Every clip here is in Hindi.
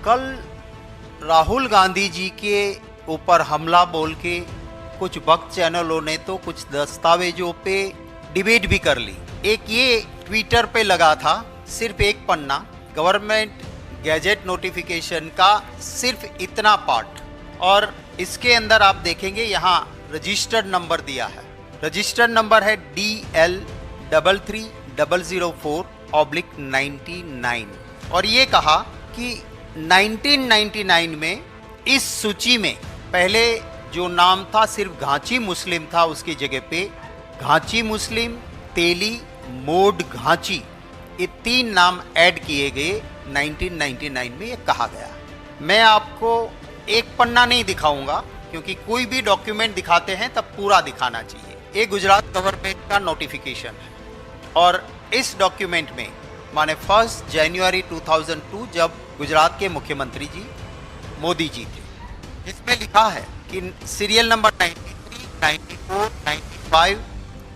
कल राहुल गांधी जी के ऊपर हमला बोल के कुछ वक्त चैनलों ने तो कुछ दस्तावेजों पे डिबेट भी कर ली। एक ये ट्विटर पे लगा था, सिर्फ एक पन्ना, गवर्नमेंट गैजेट नोटिफिकेशन का सिर्फ इतना पार्ट, और इसके अंदर आप देखेंगे यहाँ रजिस्टर्ड नंबर दिया है। रजिस्टर्ड नंबर है DL33004/99 और ये कहा कि 1999 में इस सूची में पहले जो नाम था सिर्फ घांची मुस्लिम था, उसकी जगह पे घांची मुस्लिम, तेली, मोड घांची, ये 3 नाम ऐड किए गए 1999 में, ये कहा गया। मैं आपको एक पन्ना नहीं दिखाऊंगा क्योंकि कोई भी डॉक्यूमेंट दिखाते हैं तब पूरा दिखाना चाहिए। ये गुजरात गवर्नमेंट का नोटिफिकेशन है और इस डॉक्यूमेंट में माने 1 जनवरी 2002 जब गुजरात के मुख्यमंत्री जी मोदी जी थे, इसमें लिखा है कि सीरियल नंबर 93, 94, 95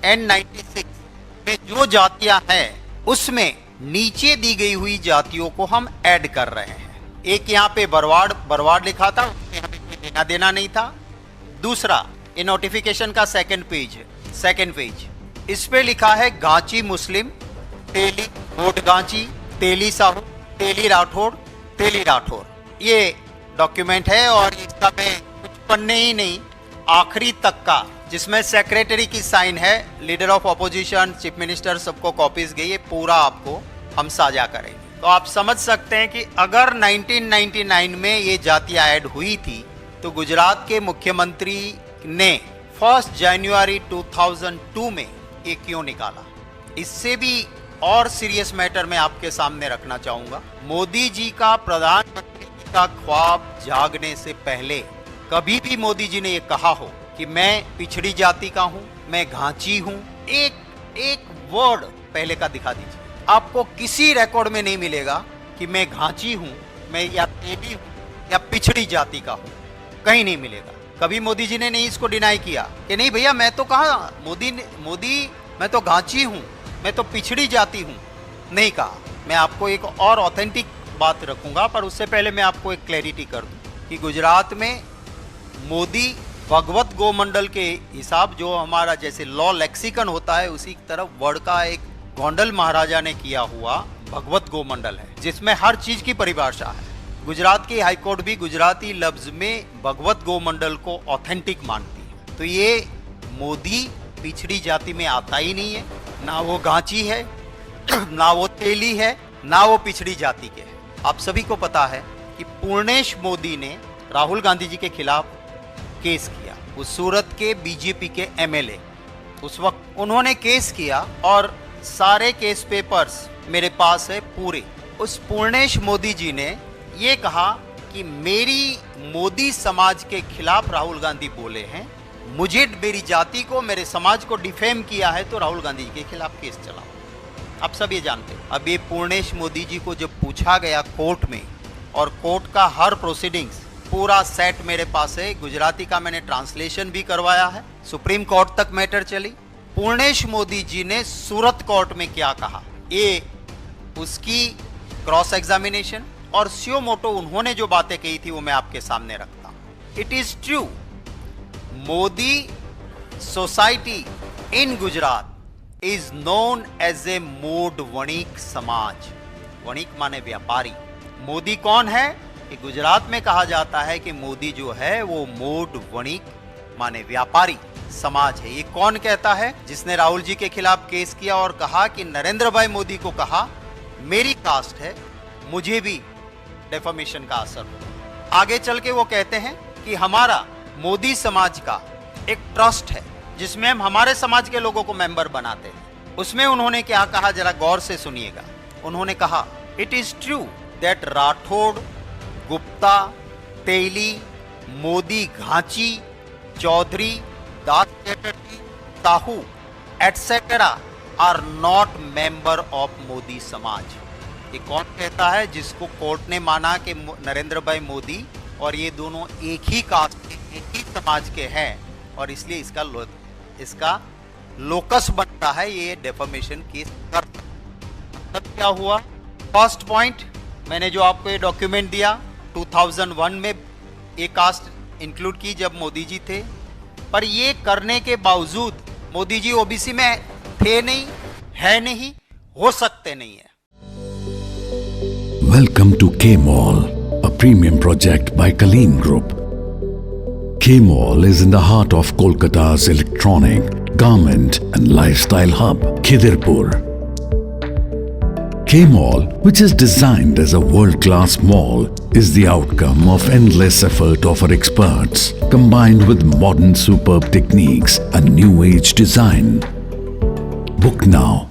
एंड 96 में जो जातियां हैं उसमें नीचे दी गई हुई जातियों को हम ऐड कर रहे हैं। एक यहाँ पे बरवाड़ लिखा था, उसमें हमें कोई लेना देना नहीं था। दूसरा, ये नोटिफिकेशन का सेकंड पेज, इस पे लिखा है घांची मुस्लिम, तेली मोड घांची, तेली साहू, तेली राठौड़। ये डॉक्यूमेंट है और इसका मैं कुछ पन्ने ही नहीं, आखिरी तक का, जिसमें सेक्रेटरी की साइन है, leader of opposition, chief minister, सबको कॉपीज गई, ये पूरा आपको हम साझा करेंगे। तो आप समझ सकते हैं कि अगर 1999 में ये जातियां ऐड हुई थी तो गुजरात के मुख्यमंत्री ने 1 जनवरी 2002 में ये क्यों निकाला। इससे भी और सीरियस मैटर मैं आपके सामने रखना चाहूंगा। मोदी जी का प्रधानमंत्री का ख्वाब जागने से पहले कभी भी मोदी जी ने ये कहा हो कि मैं पिछड़ी जाति का हूं, मैं घांची हूं, एक वर्ड पहले का दिखा दीजिए। आपको किसी रिकॉर्ड में नहीं मिलेगा कि मैं घांची हूं, मैं या तेली हूं या पिछड़ी जाति का हूं, कहीं नहीं मिलेगा। कभी मोदी जी ने नहीं इसको डिनाई किया कि नहीं भैया मैं तो कहा मोदी मैं तो घांची हूं, मैं तो पिछड़ी जाति हूं, नहीं कहा। मैं आपको एक और ऑथेंटिक बात रखूंगा, पर उससे पहले मैं आपको एक क्लैरिटी कर दूं कि गुजरात में मोदी भगवत गोमंडल के हिसाब, जो हमारा जैसे लॉ लेक्सिकन होता है उसी तरफ वर्ड का एक गोंडल महाराजा ने किया हुआ भगवत गोमंडल है, जिसमें हर चीज की परिभाषा है। गुजरात की हाईकोर्ट भी गुजराती लफ्ज में भगवत गोमंडल को ऑथेंटिक मानती है। तो ये मोदी पिछड़ी जाति में आता ही नहीं है, ना वो घांची है, ना वो तेली है, ना वो पिछड़ी जाति के है। आप सभी को पता है कि पूर्णेश मोदी ने राहुल गांधी जी के खिलाफ केस किया, उस सूरत के बीजेपी के एमएलए, उस वक्त उन्होंने केस किया और सारे केस पेपर्स मेरे पास है पूरे। उस पूर्णेश मोदी जी ने ये कहा कि मेरी मोदी समाज के खिलाफ राहुल गांधी बोले हैं, मुझे, मेरी जाति को, मेरे समाज को डिफेम किया है, तो राहुल गांधी जी के खिलाफ केस चलाओ। आप सब ये जानते हैं। अब ये पूर्णेश मोदी जी को जब पूछा गया कोर्ट में, और कोर्ट का हर प्रोसीडिंग्स पूरा सेट मेरे पास है, गुजराती का मैंने ट्रांसलेशन भी करवाया है, सुप्रीम कोर्ट तक मैटर चली। पूर्णेश मोदी जी ने सूरत कोर्ट में क्या कहा, ये उसकी क्रॉस एग्जामिनेशन और स्यो मोटो उन्होंने जो बातें कही थी वो मैं आपके सामने रखता हूं। It is true, Modi society in Gujarat is known as a Modh Vanik Samaj. वणिक माने व्यापारी। मोदी कौन है? कि गुजरात में कहा जाता है कि मोदी जो है वो मोड वणिक माने व्यापारी समाज है। ये कौन कहता है? जिसने राहुल जी के खिलाफ केस किया और कहा कि नरेंद्र भाई मोदी को कहा मेरी कास्ट है, मुझे भी डेफामेशन का असर हो। आगे चल के वो कहते हैं कि हमारा मोदी समाज का एक ट्रस्ट है जिसमें हम हमारे समाज के लोगों को मेंबर बनाते हैं। उसमें उन्होंने क्या कहा, जरा गौर से सुनिएगा। उन्होंने कहा it is true that Rathore, Gupta, Teli, Modi Ghanchi, Chaudhary, Das Chatterjee, Sahu etcetera are not member of Modi समाज। ये कौन कहता है? जिसको कोर्ट ने माना कि नरेंद्र भाई मोदी और ये दोनों एक ही कास्ट के, एक ही समाज के हैं और इसलिए इसका लोकस बनता है ये डेफामेशन केस कर। तब क्या हुआ? फर्स्ट पॉइंट, मैंने जो आपको ये डॉक्यूमेंट दिया 2001 में ये कास्ट इंक्लूड की जब मोदी जी थे, पर ये करने के बावजूद मोदी जी ओबीसी में थे नहीं, है नहीं, हो सकते नहीं है। Welcome to K-Mall, a premium project by Kaleen Group. K-Mall is in the heart of Kolkata's electronic, garment and lifestyle hub, Khidirpur. K-Mall, which is designed as a world-class mall, is the outcome of endless effort of our experts, combined with modern superb techniques and new age design. Book now